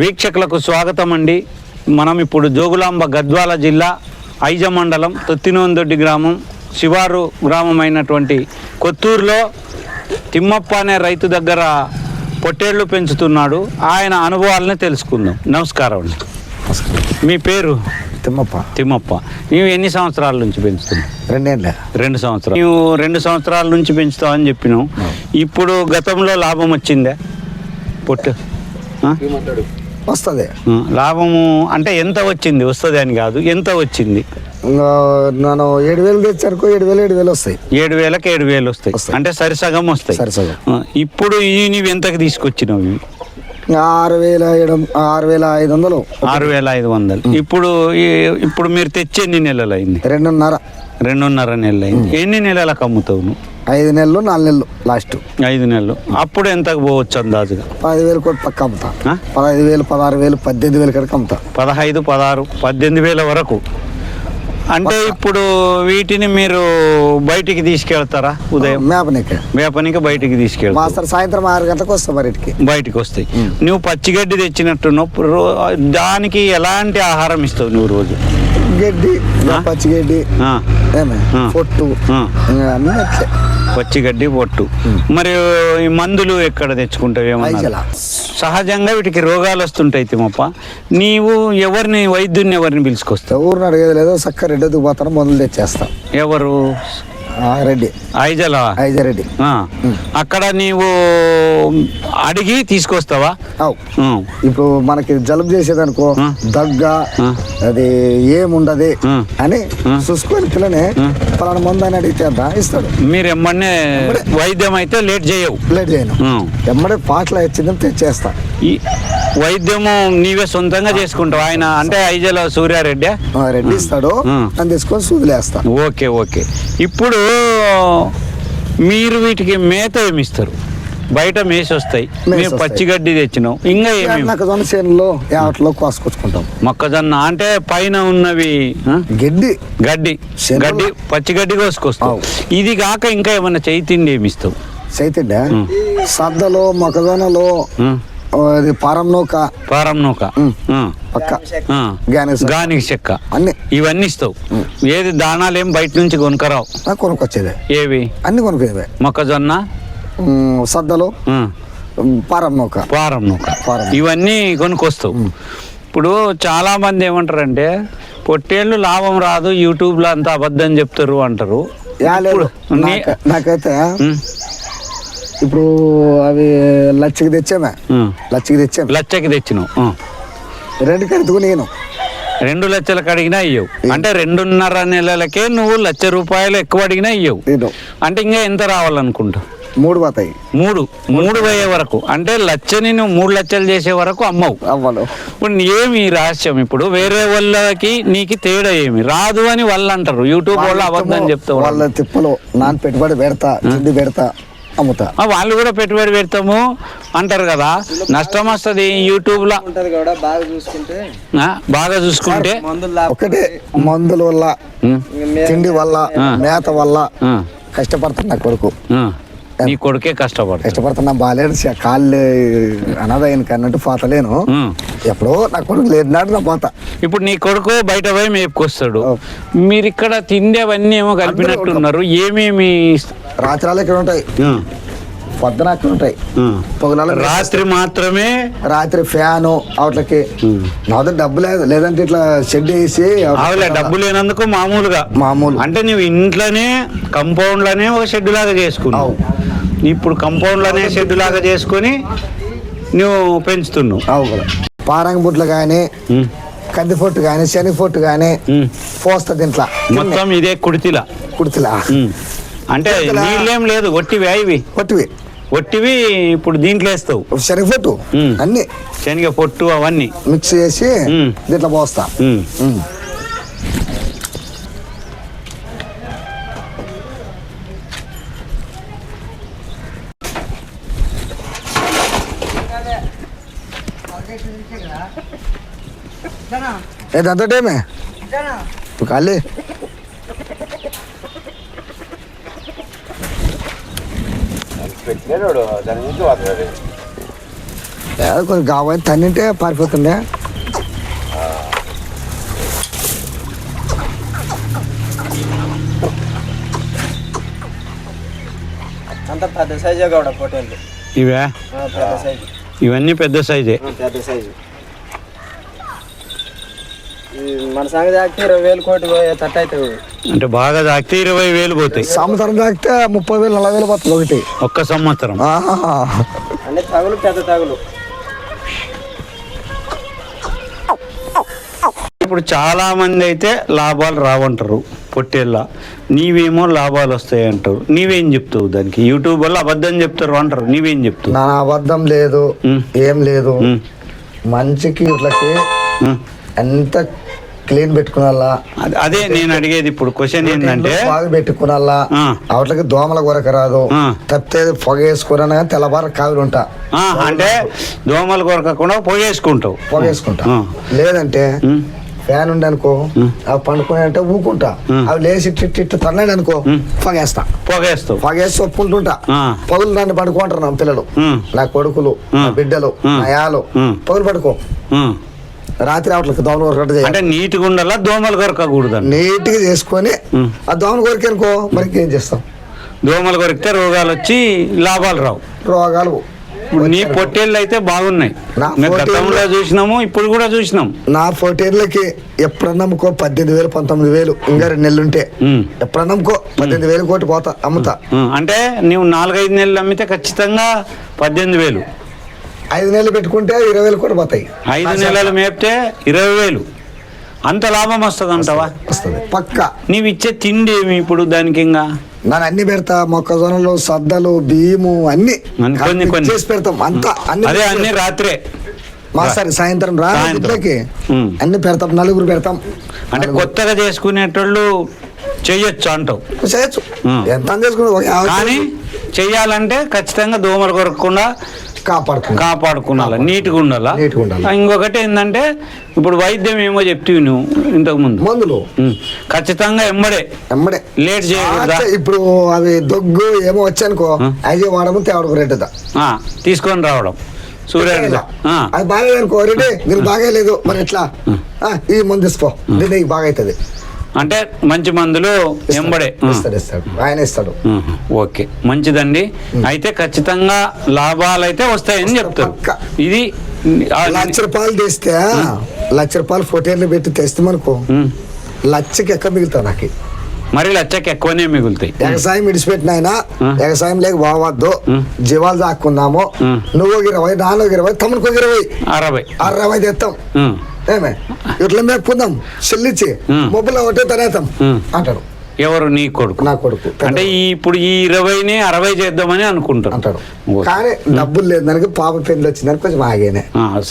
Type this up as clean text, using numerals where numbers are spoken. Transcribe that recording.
వీక్షకులకు స్వాగతం అండి. మనం ఇప్పుడు జోగులాంబ గద్వాల జిల్లా ఐజ మండలం తొత్తినోందొడ్డి గ్రామం శివారు గ్రామం అయినటువంటి కొత్తూరులో తిమ్మప్ప అనే రైతు దగ్గర పొట్టేళ్లు పెంచుతున్నాడు. ఆయన అనుభవాలని తెలుసుకుందాం. నమస్కారం అండి. మీ పేరు? తిమ్మప్ప. నీవు ఎన్ని సంవత్సరాల నుంచి పెంచుతున్నావు? 2 సంవత్సరాలు. నీవు 2 సంవత్సరాల నుంచి పెంచుతావని చెప్పినావు. ఇప్పుడు గతంలో లాభం వచ్చిందా? పొట్టు వస్తుంది. లాభము అంటే ఎంత వచ్చింది? వస్తుంది అని కాదు, ఎంత వచ్చింది? నేను 7,000 తెచ్చానుకో, 7,000 వస్తాయి. 7,000కి 7,000 వస్తాయి. అంటే సరిసగం వస్తాయి. ఇప్పుడు నీవు ఎంతకు తీసుకొచ్చినావు? 6,500. 6,500. ఇప్పుడు మీరు తెచ్చి ఎన్ని నెలలు అయింది? 2.5 నెలలు అయింది. ఎన్ని నెలలకు అమ్ముతావు నువ్వు? 5 నెలలు 4 నెలలు లాస్ట్. 5 నెలలు. అప్పుడు ఎంతకు పోవచ్చు అందాజుగా? 10,000 కోటి పక్క అమ్ముతా. 15,000, 16,000, 18,000 కనుక అమ్ముతా. 15, 16, 18,000 వరకు. అంటే ఇప్పుడు వీటిని మీరు బయటికి తీసుకెళ్తారా? ఉదయం మేపనికి బయటికి తీసుకెళ్తారు. సాయంత్రం 6 గంటలకు వస్తాయి. బయటికి వస్తాయి. నువ్వు పచ్చిగడ్డి తెచ్చినట్టున్నావు. దానికి ఎలాంటి ఆహారం ఇస్తావు నువ్వు రోజు? గడ్డి, పచ్చిగడ్డి, పొట్టు, పచ్చిగడ్డి, పొట్టు. మరి ఈ మందులు ఎక్కడ తెచ్చుకుంటావు? ఏమన్నా సహజంగా వీటికి రోగాలు వస్తుంటాయి. తిమ్మప్ప, నీవు వైద్యుని ఎవరిని పిలుచుకొస్తావు? ఊరిని అడిగేది లేదు. చక్క రెడ్డి పోతాను, మందులు తెచ్చేస్తా. ఎవరు? రెడ్డి, ఐజరెడ్డి. అక్కడ నీవు అడిగి తీసుకొస్తావా? ఇప్పుడు మనకి జలుబు చేసేదనుకో, దగ్గ అది ఏముండదు అని చూసుకొని పిల్లనే పలానా మందు అని అడిగితే ఇస్తాడు. మీరు ఎమ్మడే వైద్యం అయితే లేట్ చేయను. ఎమ్మడే పాటలు వచ్చిందని తెచ్చేస్తా. ఈ వైద్యము నీవే సొంతంగా చేసుకుంటావు? ఆయన అంటే ఐజల సూర్యారెడ్డి రెడ్డి ఇస్తాడు, అని తీసుకొని సూదులేస్తా. ఓకే. ఇప్పుడు మీరు వీటికి మేత ఏమిస్తారు? బయట మేసి వస్తాయి. మీరు పచ్చిగడ్డి తెచ్చినావు. ఇంకా మొక్కజొన్న చేనులో యావట్లో కోసుకొచ్చుకుంటాం. మొక్కజొన్న అంటే పైన ఉన్నవి గడ్డి పచ్చిగడ్డి కోసుకొస్తావు. ఇది కాక ఇంకా ఏమన్నా చైతిండి ఏమిస్తావు? చైతిండి సద్దలో, మొక్కజొన్నలో, పారం నూక, గానికి చెక్క, ఇవన్నీ ఇస్తావు. ఏది దానాలు ఏం బయట నుంచి కొనుక్కరావు? కొనుక్కొచ్చేది. ఏవి? అన్ని కొనుక్కేవే. మొక్కజొన్న, సద్దలు, పారం నూక, ఇవన్నీ కొనుక్కొస్తావు. ఇప్పుడు చాలా మంది ఏమంటారంటే పొట్టేళ్ళు లాభం రాదు, యూట్యూబ్ లో అంతా అబద్ధం చెప్తారు అంటారు. నాకైతే ఇప్పుడు అవి లచ్చకి తెచ్చినావు. 2 కడుతుకు నేను 2 లక్షలకు అడిగినా ఇయ్యవు. అంటే 2.5 నెలలకే నువ్వు ₹1,00,000 ఎక్కువ అడిగినా ఇయ్యవు. అంటే ఇంకా ఎంత రావాలనుకుంటా? 3 పోతాయి. 3 పోయే వరకు. అంటే లచ్చని నువ్వు 3 లక్షలు చేసే వరకు అమ్మవు. ఇప్పుడు ఏమి రహస్యం? ఇప్పుడు వేరే వాళ్ళకి నీకు తేడా ఏమి రాదు అని వాళ్ళు అంటారు. యూట్యూబ్ వాళ్ళు అబద్ధం చెప్తావు. వాళ్ళ తిప్పలు నాన్ పెట్టుబడి పెడతా, తిండి పెడతా, అమ్ముతా. వాళ్ళు కూడా పెట్టుబడి పెడతాము అంటారు కదా. నష్టం వస్తుంది యూట్యూబ్ లో. బాగా చూసుకుంటే ఒకటే మందుల వల్ల, తిండి వల్ల, మేత వల్ల కష్టపడుతున్నా నా కొడుకు. నీ కొడుకే కష్టపడుతున్నా. బాగాలేడు, కాళ్ళు అనాథైన కన్నట్టు పోతలేను. ఎప్పుడో నా కొడుకు లేనాడు నా పోత. ఇప్పుడు నీ కొడుకు బయట పోయి మేపుకొస్తాడు. మీరు ఇక్కడ తిండేవన్నీ ఏమో కలిపినట్టున్నారు. ఏమేమి? రాత్రాలు ఇక్కడ ఉంటాయి, పొద్దున అక్కడ ఉంటాయి, పొగల రాత్రి మాత్రమే. రాత్రి ఫ్యాను అవుట్లకి. నా దగ్గర డబ్బు లేదు, లేదంటే ఇట్లా షెడ్ వేసి. డబ్బు లేనందుకు మామూలు అంటే నువ్వు ఇంట్లోనే కంపౌండ్ లోనే ఒక షెడ్ లాగా చేసుకున్నావు. ఇప్పుడు కంపౌండ్ లోనే షెడ్ లాగా చేసుకుని నువ్వు పెంచుతున్నావు. పారంగి బుట్లు కానీ, కంది పొట్టు కానీ, శని పొట్టు కానీ పోస్తా దీంట్లో. మొత్తం ఇదే కుడితిలా. అంటే నీళ్ళేం లేదు, ఒట్టివి ఇప్పుడు దీంట్లో వేస్తావు. శనగపొట్టు అన్ని, శనగ పొట్టు అవన్నీ మిక్స్ చేసి దీంట్లో పోస్తా. ఏదంతటేమే ఖాళీ పెట్టినాడు దాని నుంచి వాతాడు. ఏదో కొంచెం గావని తన్నింటే పారిపోతుండే. అంత పెద్ద సైజే కూడా పొట్టేళ్ళు ఇవే పెద్ద సైజు, ఇవన్నీ పెద్ద సైజే. పెద్ద సైజు. మన సంగతి తాకితే 20,000 కోటి పోయే తట్టు అవుతుంది. అంటే బాగా తాకితే 20,000 పోతాయి. సంవత్సరం తాకితే 30,000 40,000 పోతుంది ఒకటి ఒక్క సంవత్సరం. అన్ని తగులు పెద్ద తగులు. ఇప్పుడు చాలా మంది అయితే లాభాలు రావంటారు పొట్టేళ్ళ, నీవేమో లాభాలు వస్తాయి అంటారు. నీవేం చెప్తావు దానికి? యూట్యూబ్ వల్ల అబద్ధం చెప్తారు అంటారు, నీవేం చెప్తావు? నా అబద్ధం లేదు, ఏం లేదు. మంచికి ఇట్లకి ఎంత క్లీన్ పెట్టుకునాలా. అదే నేను అడిగేది ఇప్పుడు క్వశ్చన్ ఏంటంటే, బాగా పెట్టుకునాలా, అవట్లకి దోమల కొరక రాదు. తప్పితే పొగ వేసుకున్నా తెల్లబార కావిలు ఉంటా. అంటే దోమలు కొరకకుండా పొగేసుకుంటావు. పొగేసుకుంటా. లేదంటే ఫ్యాన్ ఉండి అనుకో, అవి పండుకుని అంటే ఊకుంటా. అవి లేచి ఇట్టు తన్నాడు అనుకో, పొగేస్తా. పొగేసి ఒప్పుకుంటుంటా. పగులు నన్ను పడుకుంటారు నా పిల్లలు, నా కొడుకులు, నా బిడ్డలు, నా యాలు. పగులు పడుకో, రాత్రి అవట్లకి దోమల కొరక. అంటే నీట్గా ఉండాలా, దోమలు కొరకకూడదు. నీట్గా చేసుకొని ఆ దోమల కొరకే అనుకో, మరి ఏం చేస్తాం? దోమలు కొరికితే రోగాలు వచ్చి లాభాలు రావు. రోగాలు నీ పొట్టేళ్ళు అయితే బాగున్నాయి. గతంలో చూసినాము, ఇప్పుడు కూడా చూసినాం. నా పొట్టేళ్ళకి ఎప్పుడన్నా అమ్ముకో 18,000 19,000, ఇంకా 2 నెలలు ఉంటే ఎప్పుడన్నా అమ్ముకో 18,000 కోటి పోతా, అమ్ముతా. అంటే నువ్వు 4-5 నెలలు అమ్మితే ఖచ్చితంగా 18,000. 5 నెలలు పెట్టుకుంటే 20,000 కూడా పోతాయి. 5 నెలలు మేపితే 20,000. అంత లాభం వస్తుంది అంటావా? వస్తుంది పక్క. నీవు ఇచ్చే తిండి ఏమి ఇప్పుడు దానికి? ఇంకా నేను అన్ని పెడతా, మొక్కజొన్నలు, సద్దలు, బియ్యము అన్ని కొన్ని చేసి పెడతాం. అంతా అదే అన్ని రాత్రే మాసారి సాయంత్రం రాత్రికి అన్ని పెడతాం. 4 పెడతాం. అంటే కొత్తగా చేసుకునేటోళ్ళు చెయ్యొచ్చు అంటావు? చేయొచ్చు, ఎంత చేసుకున్నా. కానీ చెయ్యాలంటే ఖచ్చితంగా దోమలు కొరకకుండా కాపాడుకున్నాలా, నీట్గా ఉండాలా. ఇంకొకటి ఏంటంటే, ఇప్పుడు వైద్యం ఏమో చెప్తివి నువ్వు ఇంతకు ముందు, మందులు ఖచ్చితంగా ఎంబడే లేట్ చేయకూడదా? ఇప్పుడు అవి దగ్గు ఏమో వచ్చానుకో, అవి వాడము తేవడం రెడ్డిదా తీసుకొని రావడం సూర్యుడు. అది బాగాలేదనుకో, రెడ్డి దీనికి బాగాలేదు, మరి ఎట్లా ఈ మందు తీసుకో, దీనికి బాగా అవుతుంది అంటే మంచి మందులు ఎంబడే ఆయన ఇస్తాడు. ఓకే, మంచిదండి. అయితే ఖచ్చితంగా లాభాలు అయితే వస్తాయని చెప్తారు. ఇది ₹1,00,000 తెస్తే, ₹1,00,000 పొట్టేళ్ళు పెట్టి తెస్తే మనకు 1,00,000కి ఎక్క మిగులుతావు. నాకు మరి 1,00,000కి ఎక్కువనే మిగులుతాయి. వ్యవసాయం విడిచిపెట్టిన ఆయన వ్యవసాయం లేక పోవద్దు, జీవాలు దాక్కున్నాము. నువ్వు 20, నాన్న 20, తమ్ముడికి 20, 60 తెస్తాం. ఏమే ఇట్లా మేపుకుందాం, చెల్లిచ్చి మొబ్బులో ఒకటే తనేతాం అంటాడు. ఎవరు? నీ కొడుకు? నా కొడుకు. అంటే ఇప్పుడు ఈ 20ని 60 చేద్దామని అనుకుంటారు అంటాడు. కానీ డబ్బులు లేదు దానికి, పాప పెళ్లి వచ్చిందని కొంచెం ఆగేనే.